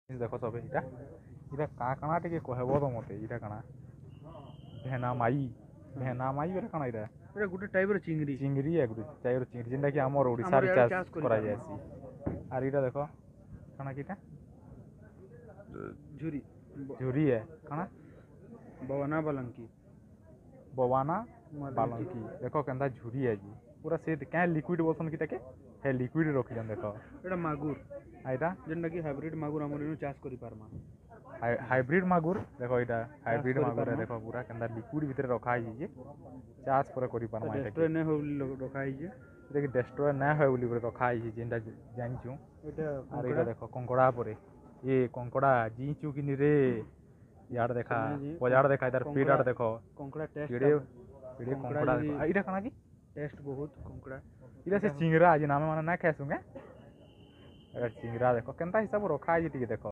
देख सब इटा इटा काଣା टिके कहब तो मते इटा काଣା भेना माई बेटा काଣା इटा एटा गुटे टाइप रो चिंगरी चिंगरी है गुटे टाइप रो चिंगरी जेंटा कि हमर ओडिसा रे चाष करा जायसी आर इटा देखो काଣା किटा झुरी झुरी है काଣା बवाना बालंकी बालंकी देखो केंदा झुरी है जी पूरा से क्या लिक्विड बोसन किटा के हे लिक्विड रखि जन देखो एटा मागुर आइटा जेंटा कि हाइब्रिड मागुर हमर इनो चाष करि पारमा हाइब्रिड मागुर देखो इटा हाइब्रिड मागुर है देखो पूरा केंदा लिक्विड भीतर रखा है जे चाष पूरा करि पारमा इटा डेस्ट्रॉय नै हो रखा है जे इटा कि डेस्ट्रॉय नै होय बोली रखा है जेंटा जानचू एटा आर इटा देखो कंकड़ा परे ये कंकड़ा जीचू कि रे यार देखा पजाड़ देखा इधर पेड़ आड़ देखो कंकड़ा टेस्ट पेड़े कंकड़ा इटा काଣା की टेस्ट बहुत कंकड़ा इटा से चिंगरा आज नाम माने ना खासुंगे चिंगरा देखो केंता हिसाब रखा है टिके देखो